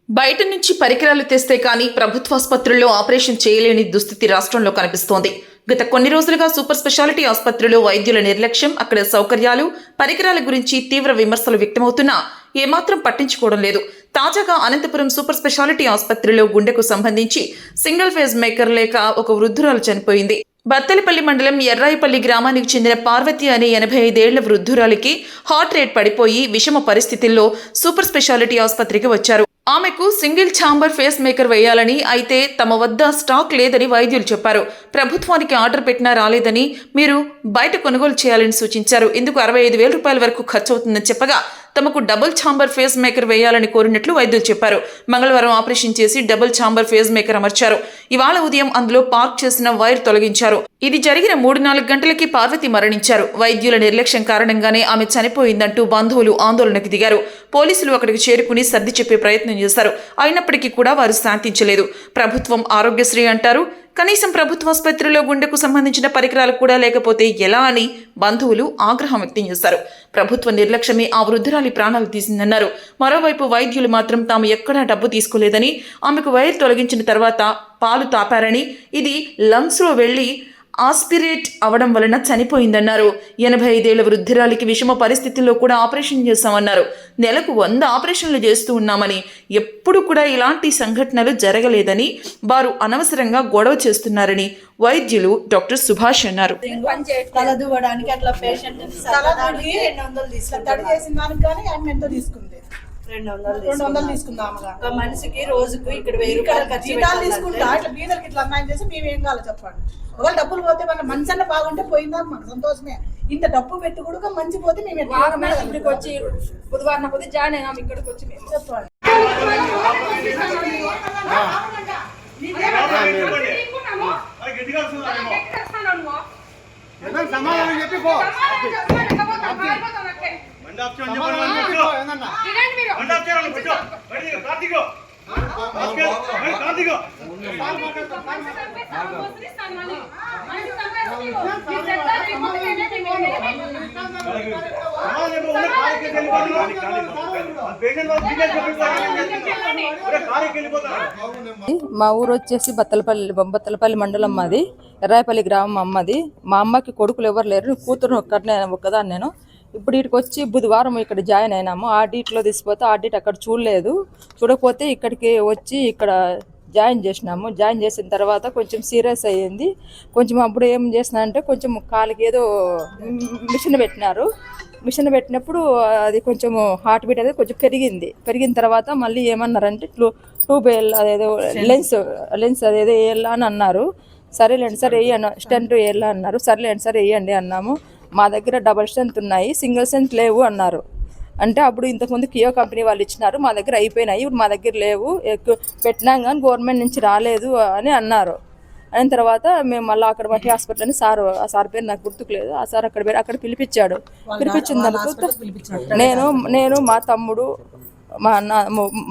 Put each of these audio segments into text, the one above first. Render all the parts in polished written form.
బయట నుంచి పరికరాలు తెస్తే కానీ ప్రభుత్వాసుపత్రుల్లో ఆపరేషన్ చేయలేని దుస్థితి రాష్ట్రంలో కనిపిస్తోంది. గత కొన్ని రోజులుగా సూపర్ స్పెషాలిటీ ఆసుపత్రిలో వైద్యుల నిర్లక్ష్యం, అక్కడ సౌకర్యాలు, పరికరాల గురించి తీవ్ర విమర్శలు వ్యక్తమవుతున్నా ఏమాత్రం పట్టించుకోవడం లేదు. తాజాగా అనంతపురం సూపర్ స్పెషాలిటీ ఆసుపత్రిలో గుండెకు సంబంధించి సింగిల్ ఫేజ్ మేకర్ లేక ఒక వృద్ధురాలు చనిపోయింది. బత్తలపల్లి మండలం ఎర్రాయిపల్లి గ్రామానికి చెందిన పార్వతి అనే 85 ఏళ్ల వృద్ధురాలికి హార్ట్ రేట్ పడిపోయి విషమ పరిస్థితుల్లో సూపర్ స్పెషాలిటీ ఆసుపత్రికి వచ్చారు. ఆమెకు సింగిల్ ఛాంబర్ ఫేస్ మేకర్ వేయాలని, అయితే తమ వద్ద స్టాక్ లేదని వైద్యులు చెప్పారు. ప్రభుత్వానికి ఆర్డర్ పెట్టినా రాలేదని, మీరు బయట కొనుగోలు చేయాలని సూచించారు. ఇందుకు 65,000 రూపాయల వరకు ఖర్చు అవుతుందని చెప్పగా తమకు డబుల్ ఛాంబర్ ఫేస్ మేకర్ వేయాలని కోరినట్లు వైద్యులు చెప్పారు. మంగళవారం ఆపరేషన్ చేసి డబుల్ ఛాంబర్ ఫేస్ మేకర్ అమర్చారు. ఇవాళ ఉదయం అందులో పార్క్ చేసిన వైర్ తొలగించారు. ఇది జరిగిన 3-4 గంటలకి పార్వతి మరణించారు. వైద్యుల నిర్లక్ష్యం కారణంగానే ఆమె చనిపోయిందంటూ బంధువులు ఆందోళనకు దిగారు. పోలీసులు అక్కడికి చేరుకుని సర్ది చెప్పే ప్రయత్నం చేశారు. అయినప్పటికీ కూడా వారు శాంతించలేదు. ప్రభుత్వం ఆరోగ్యశ్రీ అంటారు, కనీసం ప్రభుత్వ ఆసుపత్రిలో గుండెకు సంబంధించిన పరికరాలు కూడా లేకపోతే ఎలా అని బంధువులు ఆగ్రహం వ్యక్తం చేశారు. ప్రభుత్వ నిర్లక్ష్యమే ఆ వృద్ధురాలి ప్రాణాలు తీసిందన్నారు. మరోవైపు వైద్యులు మాత్రం తాము ఎక్కడా డబ్బు తీసుకోలేదని, ఆమెకు వైర్ తొలగించిన తర్వాత పాలు తాపారని, ఇది లంగ్స్లో వెళ్లి ఆస్పిరేట్ అవడం వలన చనిపోయిందన్నారు. 85 ఏళ్ల వృద్ధురాలికి విషమ పరిస్థితుల్లో కూడా ఆపరేషన్ చేశామన్నారు. నెలకు 100 ఆపరేషన్లు చేస్తూ ఉన్నామని, ఎప్పుడు కూడా ఇలాంటి సంఘటనలు జరగలేదని, వారు అనవసరంగా గొడవ చేస్తున్నారని వైద్యులు డాక్టర్ సుభాష్ అన్నారు. మనిషికి రోజుకు ఇక్కడ 1000 రూపాయలు జీతాలు తీసుకుంటా ఇట్లా బీదలకి ఇట్లా అన్యాయం చేసి మేము ఏం కావాలి చెప్పండి. ఒకవేళ డబ్బులు పోతే మన మంచి అన్న బాగుంటే పోయిందా మాకు సంతోషమే. ఇంత డబ్బు పెట్టి కూడా మంచి పోతే మేము ఇక్కడికి వచ్చి బుధవారం కొద్ది జాయిన్ అయినాం. ఇక్కడికి వచ్చి మేము చెప్పండి. మా ఊరు వచ్చేసి బత్తలపల్లి మండలం, మాది ఎర్రాయిపల్లి గ్రామం. అమ్మది. మా అమ్మకి కొడుకులు ఎవరు లేరు, కూతురు ఒక్కదాన్ని నేను. ఇప్పుడు ఇక్కడికి వచ్చి బుధవారం ఇక్కడ జాయిన్ అయినాము. ఆడిట్లో తీసిపోతే ఆడిట్ అక్కడ చూడలేదు. చూడకపోతే ఇక్కడికి వచ్చి ఇక్కడ జాయిన్ చేసినాము. జాయిన్ చేసిన తర్వాత కొంచెం సీరియస్ అయ్యింది. కొంచెం అప్పుడు ఏం చేసినా కొంచెం కాలికి ఏదో మిషన్ పెట్టినారు. మిషన్ పెట్టినప్పుడు అది కొంచెం హార్ట్ బీట్ అనేది కొంచెం పెరిగిన తర్వాత మళ్ళీ ఏమన్నారంటే ట్యూబ్ అదేదో లెన్స్ అదేదో వేయాలా అని అన్నారు. సరేలేండి సార్ వేయను, స్టెంట్ వేయాలా అన్నారు. సరేలేండి సార్ వేయండి అన్నాము. మా దగ్గర డబల్ స్ట్రెంత్ ఉన్నాయి, సింగిల్ స్ట్రెంత్ లేవు అన్నారు. అంటే అప్పుడు ఇంతకుముందు కియో కంపెనీ వాళ్ళు ఇచ్చినారు, మా దగ్గర అయిపోయినాయి, ఇప్పుడు మా దగ్గర లేవు, పెట్టినాం కానీ గవర్నమెంట్ నుంచి రాలేదు అని అన్నారు. అయిన తర్వాత మేము మళ్ళీ అక్కడ మట్టి హాస్పిటల్ అని ఆ సార్ పేరు నాకు గుర్తుకులేదు. ఆ సార్ అక్కడ పిలిపించాడు. పిలిపించిన తర్వాత నేను మా తమ్ముడు, మా అన్న,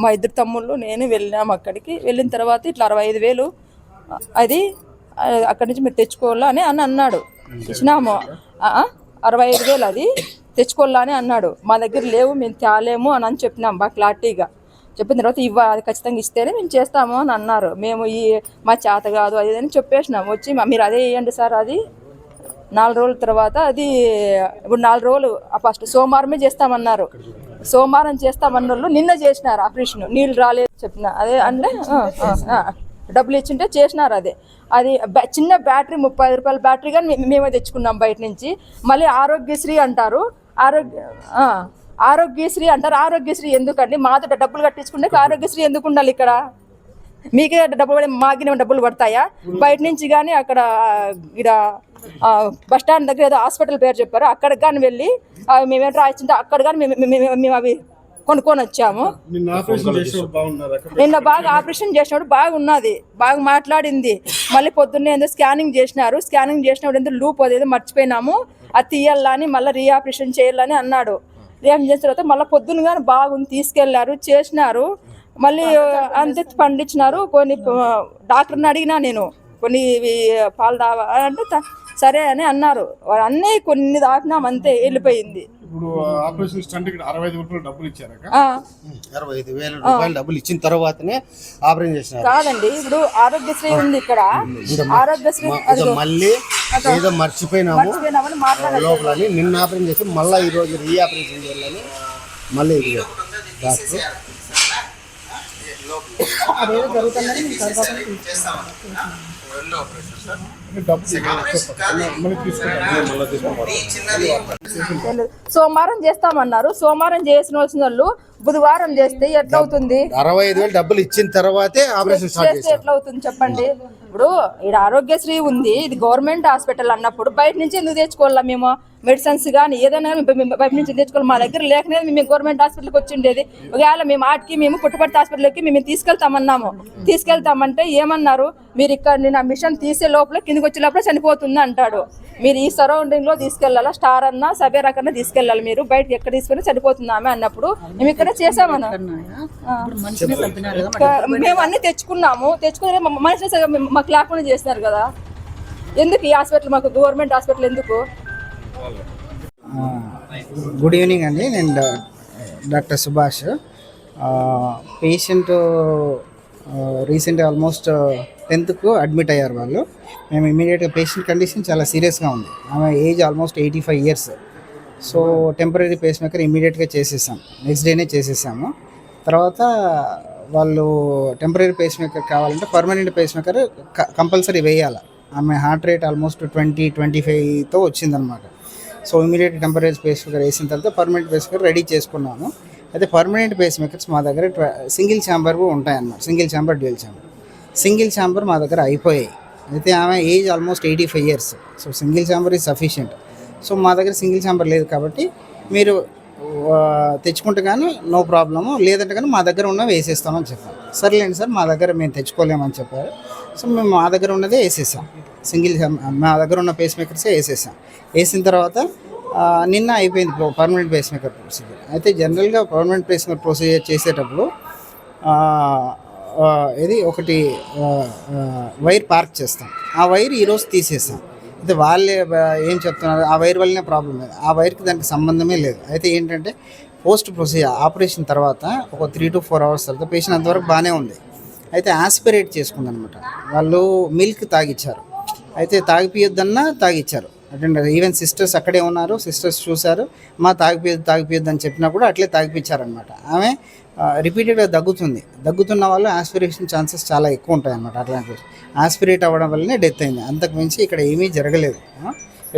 మా 2 తమ్ముళ్ళు, నేను వెళ్ళినాము. అక్కడికి వెళ్ళిన తర్వాత ఇట్లా 65,000 అది అక్కడి నుంచి మీరు తెచ్చుకోవాలా అని అన్నాడు. ఇచ్చినాము. 65,000 అది తెచ్చుకోవాలా అని అన్నాడు. మా దగ్గర లేవు, మేము తేలేము అని చెప్పినాం బాగా క్లారిటీగా. చెప్పిన తర్వాత అది ఖచ్చితంగా ఇస్తేనే మేము చేస్తాము అని అన్నారు. మేము మా చేత కాదు అది అని చెప్పేసినాం. వచ్చి మీరు అదే వేయండి సార్. అది 4 రోజుల తర్వాత అది ఇప్పుడు 4 రోజులు ఫస్ట్ సోమవారమే చేస్తామన్నారు. సోమవారం చేస్తామన్న వాళ్ళు నిన్న చేసినారు ఆపరేషన్. నీళ్ళు రాలేదు చెప్పిన అదే అంటే డబ్బులు ఇచ్చింటే చేసినారు. అది చిన్న బ్యాటరీ 35 రూపాయల బ్యాటరీ కానీ మేమే తెచ్చుకున్నాం బయట నుంచి. మళ్ళీ ఆరోగ్యశ్రీ అంటారు, ఆరోగ్యశ్రీ అంటారు. ఆరోగ్యశ్రీ ఎందుకండి? మాతో డబ్బులు కట్టించుకుంటే ఆరోగ్యశ్రీ ఎందుకు ఉండాలి? ఇక్కడ మీకే డబ్బులు పడి మాకినే డబ్బులు పడతాయా? బయట నుంచి కానీ అక్కడ ఇక్కడ బస్టాండ్ దగ్గర ఏదో హాస్పిటల్ పేరు చెప్పారు, అక్కడికి కానీ వెళ్ళి మేమేంటో రాయించుంటే అక్కడ కానీ మేము అవి కొనుక్కొని వచ్చాము. నిన్న బాగా ఆపరేషన్ చేసినప్పుడు బాగున్నది, బాగా మాట్లాడింది. మళ్ళీ పొద్దున్నే ఏదో స్కానింగ్ చేసినారు. స్కానింగ్ చేసినప్పుడు ఎందుకు లూప్ అదేదో మర్చిపోయినాము, అది తీయాలని మళ్ళీ రీఆపరేషన్ చేయాలని అన్నాడు. రీఆపరేషన్ చేసిన తర్వాత మళ్ళీ పొద్దున్న కానీ బాగుంది, తీసుకెళ్లారు, చేసినారు. మళ్ళీ అంతే పండించినారు. కొన్ని డాక్టర్ని అడిగినా నేను, కొన్ని పాలు తావా అంటే సరే అని అన్నారు. అన్నీ కొన్ని దాటినాం, అంతే వెళ్ళిపోయింది. ఇప్పుడు ఆపరేషన్ స్టంట్ ఇక్కడ 65 రూపాయలు డబ్బులు ఇచ్చారక. ఆ, 65,000 రూపాయలు డబ్బులు ఇచ్చిన తర్వాతనే ఆపరేషన్ చేసినారు. కాదండి, ఇప్పుడు ఆరోగ్యశ్రీ ఉంది ఇక్కడ, ఆరోగ్యశ్రీ ఇంకా మళ్ళీ ఏదో మర్చిపోయినాము మర్చిపోయినామని మాట్లాడాలి. లోపలని నిన్న ఆపరేషన్ చేసి మళ్ళీ ఈ రోజు రీ ఆపరేషన్ చేయాలని మళ్ళీ ఇది డాక్టర్ అదేదో జరుగుతుందని మేము కడపకుండా మళ్ళీ తీసుకుంటాం. సోమవారం చేస్తామన్నారు. సోమవారం చేసిన వాళ్ళు బుధవారం చేస్తే ఎట్లా అవుతుంది? 65,000 డబ్బులు ఇచ్చిన తర్వాతే ఆపరేషన్ స్టార్ట్ చేస్తే ఎట్లా అవుతుంది చెప్పండి? ఇప్పుడు ఇక్కడ ఆరోగ్యశ్రీ ఉంది, ఇది గవర్నమెంట్ హాస్పిటల్ అన్నప్పుడు బయట నుంచి ఎందుకు తెచ్చుకోవాలా? మేము మెడిసిన్స్ కానీ ఏదైనా బయట నుంచి తెచ్చుకోవాలి. మా దగ్గర లేకనే మేము గవర్నమెంట్ హాస్పిటల్కి వచ్చి ఉండేది. ఒకవేళ మేము ఆటికి మేము పుట్టుపర్తి హాస్పిటల్కి మేము తీసుకెళ్తామన్నాము. తీసుకెళ్తామంటే ఏమన్నారు, మీరు ఇక్కడ నేను ఆ మిషన్ తీసే లోపల కిందికి వచ్చే లోపల చనిపోతుంది అంటాడు. మీరు ఈ సరౌండింగ్ లో తీసుకెళ్లాలా, స్టార్ అన్నా సవేరా కన్నా తీసుకెళ్ళాలి. మీరు బయట ఎక్కడ తీసుకెళ్ళి చనిపోతుంది ఆమె అన్నప్పుడు మేము ఇక్కడ చేసామన్నా. మేము అన్ని తెచ్చుకున్నాము, తెచ్చుకుని మనిషిని మాకు లేకుండా చేసినారు కదా. ఎందుకు ఈ హాస్పిటల్ మాకు గవర్నమెంట్ హాస్పిటల్ ఎందుకు? గుడ్ ఈవినింగ్ అండి, నేను doctor Subhash. Patient recent almost 10th admit అయ్యారు వాళ్ళు. మేము ఇమీడియట్గా పేషెంట్ కండిషన్ చాలా సీరియస్గా ఉంది. ఆమె age almost 85 years. So temporary pacemaker ఇమీడియట్గా చేసేసాం, నెక్స్ట్ డేనే చేసేసాము. తర్వాత వాళ్ళు టెంపరీ పేస్ మేకర్ కావాలంటే పర్మనెంట్ పేస్ మేకర్ కంపల్సరీ వేయాలి. ఆమె హార్ట్ రేట్ ఆల్మోస్ట్ 20-25తో వచ్చిందనమాట. So immediate temporary pacemaker వేసిన తర్వాత పర్మనెంట్ పేస్ మేకర్ రెడీ చేసుకున్నాము. అయితే పర్మనెంట్ పేస్ మేకర్స్ మా దగ్గర సింగిల్ ఛాంబర్ ఉంటాయన్నమాట. Single chamber, dual chamber. Single chamber మా దగ్గర అయిపోయాయి. అయితే ఆమె age almost 85 years. So single chamber is sufficient. So మా దగ్గర సింగిల్ ఛాంబర్ లేదు కాబట్టి మీరు తెచ్చుకుంటే కానీ నో ప్రాబ్లము, లేదంటే కానీ మా దగ్గర ఉన్నవి వేసేస్తామని చెప్పారు. సర్లేండి సార్, మా దగ్గర మేము తెచ్చుకోలేమని చెప్పారు. సో మేము మా దగ్గర ఉన్నదే వేసేసాం, మా దగ్గర ఉన్న పేస్ మేకర్సే వేసేసాం. వేసిన తర్వాత నిన్న అయిపోయింది పర్మనెంట్ పేస్ మేకర్ ప్రొసీజర్. అయితే జనరల్గా పర్మనెంట్ పేస్ మేకర్ ప్రొసీజర్ చేసేటప్పుడు ఇది ఒకటి వైర్ పార్క్ చేస్తాం. ఆ వైర్ ఈరోజు తీసేసాం. అయితే వాళ్ళే ఏం చెప్తున్నారు, ఆ వైర్ వల్లనే ప్రాబ్లం లేదు, ఆ వైర్కి దానికి సంబంధమే లేదు. అయితే ఏంటంటే పోస్ట్ ప్రొసీజర్ ఆపరేషన్ తర్వాత ఒక 3 to 4 hours తర్వాత పేషెంట్ అంతవరకు బాగానే ఉంది. అయితే ఆస్పిరేట్ చేసుకుందనమాట. వాళ్ళు మిల్క్ తాగిచ్చారు. అయితే తాగిపియొద్దన్నా తాగిచ్చారు. అంటే ఈవెన్ సిస్టర్స్ అక్కడే ఉన్నారు, సిస్టర్స్ చూశారు. తాగిపియొద్దు అని చెప్పినా కూడా అట్లే తాగిపించారనమాట. ఆమె రిపీటెడ్గా దగ్గుతున్న వాళ్ళు ఆస్పిరేషన్ ఛాన్సెస్ చాలా ఎక్కువ ఉంటాయి అన్నమాట. అట్లాంటివి ఆస్పిరేట్ అవ్వడం వల్లనే డెత్ అయింది. అంతకు మించి ఇక్కడ ఏమీ జరగలేదు.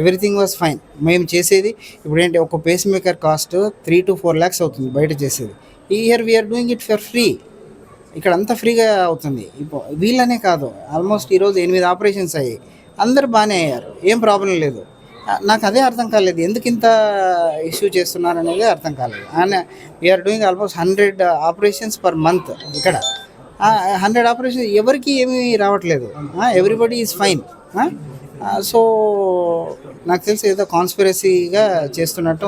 Everything was fine. మేము చేసేది ఇప్పుడు ఏంటి, ఒక pacemaker cost 3 to 4 lakhs అవుతుంది బయట చేసేది. ఈ year we are doing it for free. ఇక్కడ అంతా ఫ్రీగా అవుతుంది. ఇప్పుడు వీళ్ళనే కాదు, ఆల్మోస్ట్ ఈరోజు 8 ఆపరేషన్స్ అయ్యాయి. అందరు బాగానే అయ్యారు, ఏం ప్రాబ్లం లేదు. నాకు అదే అర్థం కాలేదు, ఎందుకు ఇంత ఇష్యూ చేస్తున్నారు అనేది అర్థం కాలేదు. And we are doing almost 100 operations per month. ఇక్కడ 100 ఆపరేషన్స్ ఎవరికి ఏమీ రావట్లేదు. Everybody is fine. సో నాకు తెలిసి ఏదో కాన్స్పిరసీగా చేస్తున్నట్టు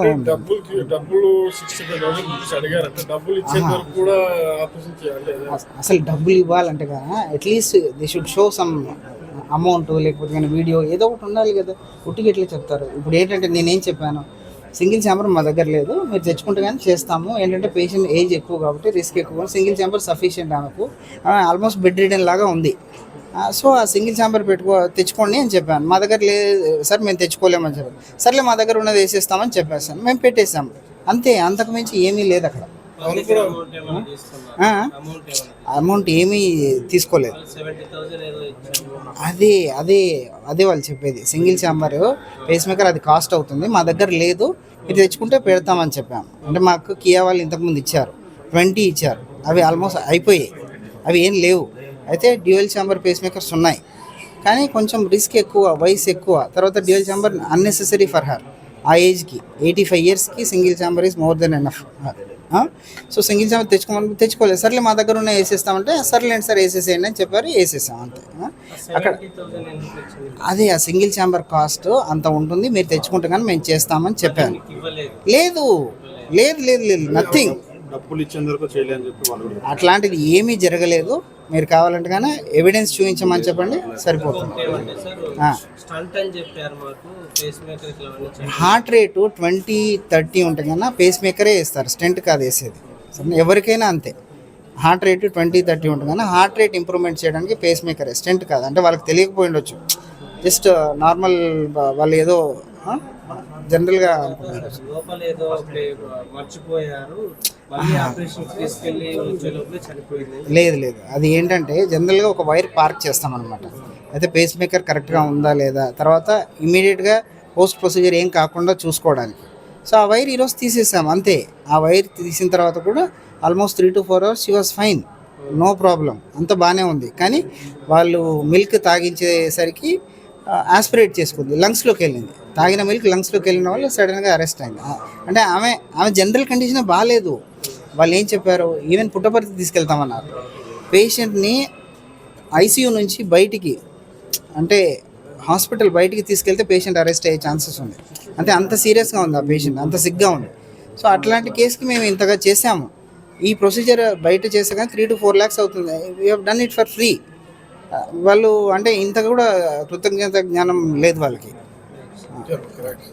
డబ్బులు 65,000 అడిగారంటే డబ్బులు ఇచ్చే వరకు కూడా ఆపరేషన్ చేయాలి. అసలు డబ్బులు ఇవ్వాలంటే కదా at least they should show some amount, లేకపోతే కానీ వీడియో ఏదో ఒకటి ఉండాలి కదా. ఉట్టికి ఎట్లా చెప్తారు? ఇప్పుడు ఏంటంటే నేనేం చెప్పాను, సింగిల్ ఛాంబర్ మా దగ్గర లేదు, మీరు తెచ్చుకుంటే కానీ చేస్తాము. ఏంటంటే పేషెంట్ ఏజ్ ఎక్కువ కాబట్టి రిస్క్ ఎక్కువ, సింగిల్ ఛాంబర్ సఫిషియెంట్. ఆమెకు ఆల్మోస్ట్ బెడ్ రిడన్ లాగా ఉంది. సో ఆ సింగిల్ ఛాంబర్ తెచ్చుకోండి అని చెప్పాను. మా దగ్గర లేదు సార్, మేము తెచ్చుకోలేమని చెప్పాను. సర్లే మా దగ్గర ఉన్నది వేసేస్తామని చెప్పేసాను, మేము పెట్టేసాము అంతే. అంతకు మించి ఏమీ లేదు అక్కడ. అమౌంట్ ఏమీ తీసుకోలేదు. అదే వాళ్ళు చెప్పేది. సింగిల్ ఛాంబర్ పేస్ మేకర్ అది కాస్ట్ అవుతుంది, మా దగ్గర లేదు, మీరు తెచ్చుకుంటే పెడతామని చెప్పాము. అంటే మాకు కియా వాళ్ళు ఇంతకుముందు ఇచ్చారు, 20 ఇచ్చారు, అవి ఆల్మోస్ట్ అయిపోయాయి, అవి ఏం లేవు. అయితే డ్యూయల్ ఛాంబర్ పేస్ మేకర్స్ ఉన్నాయి, కానీ కొంచెం రిస్క్ ఎక్కువ, వయసు ఎక్కువ. తర్వాత dual chamber unnecessary for her. ఆ ఏజ్కి 85 yearsకి single chamber is more than enough. So single chamber తెచ్చుకోలేదు. సర్లే మా దగ్గర ఉన్న వేసేస్తామంటే సర్లేండి సార్ వేసేసేయండి అని చెప్పారు, వేసేసాం అంతే. అక్కడ అదే ఆ సింగిల్ ఛాంబర్ కాస్ట్ అంత ఉంటుంది, మీరు తెచ్చుకుంటే కానీ మేము చేస్తామని చెప్పాను. లేదు లేదు లేదు లేదు నథింగ్. డబ్బులు ఇచ్చేంత వరకు చేయలేని చెప్పి వాళ్ళు కూడా అట్లాంటిది ఏమీ జరగలేదు. మీరు కావాలంటే కానీ ఎవిడెన్స్ చూపించమని చెప్పండి, సరిపోతుంది. స్టంట్ అని చెప్పారు మాకు, పేస్ మేకర్ ఇట్లా అన్నీ హార్ట్ రేటు 20-30 ఉంటుంది కన్నా పేస్ మేకరే వేస్తారు, స్టెంట్ కాదు వేసేది. ఎవరికైనా అంతే, హార్ట్ రేటు 20-30 ఉంటుంది కన్నా హార్ట్ రేట్ ఇంప్రూవ్మెంట్ చేయడానికి పేస్ మేకరే, స్టెంట్ కాదు. అంటే వాళ్ళకి తెలియకపోయి ఉండొచ్చు, జస్ట్ నార్మల్ వాళ్ళు ఏదో జనరల్గా లోపల ఏదో మర్చిపోయారు, మళ్ళీ ఆపరేషన్ తీసుకెళ్ళి వచ్చే లోపల చనిపోయింది. లేదు, అది ఏంటంటే జనరల్గా ఒక వైర్ పార్క్ చేస్తామన్నమాట. అయితే పేస్ మేకర్ కరెక్ట్గా ఉందా లేదా, తర్వాత ఇమీడియట్గా పోస్ట్ ప్రొసీజర్ ఏం కాకుండా చూసుకోవడానికి. సో ఆ వైర్ ఈరోజు తీసేసాం అంతే. ఆ వైర్ తీసిన తర్వాత కూడా almost 3 to 4 hours she was fine, no problem, అంత బాగానే ఉంది. కానీ వాళ్ళు మిల్క్ తాగించేసరికి ఆస్పిరేట్ చేసుకుంది, లంగ్స్లోకి వెళ్ళింది. తాగిన మిల్క్ లంగ్స్లోకి వెళ్ళిన వాళ్ళు సడన్గా అరెస్ట్ అయింది. అంటే ఆమె జనరల్ కండిషన్ బాగాలేదు. వాళ్ళు ఏం చెప్పారు, ఈవెన్ పుట్టపర్తి తీసుకెళ్తామన్నారు. పేషెంట్ని ఐసీయూ నుంచి బయటికి, అంటే హాస్పిటల్ బయటికి తీసుకెళ్తే పేషెంట్ అరెస్ట్ అయ్యే ఛాన్సెస్ ఉంది. అంటే అంత సీరియస్గా ఉంది ఆ పేషెంట్, అంత సిగ్గా ఉంది. సో అట్లాంటి కేసుకి మేము ఇంతగా చేసాము. ఈ ప్రొసీజర్ బయట చేసే కానీ 3 to 4 lakhs అవుతుంది. We have done it for free. వాళ్ళు అంటే ఇంత కూడా కృతజ్ఞత జ్ఞానం లేదు వాళ్ళకి. కరెక్ట్.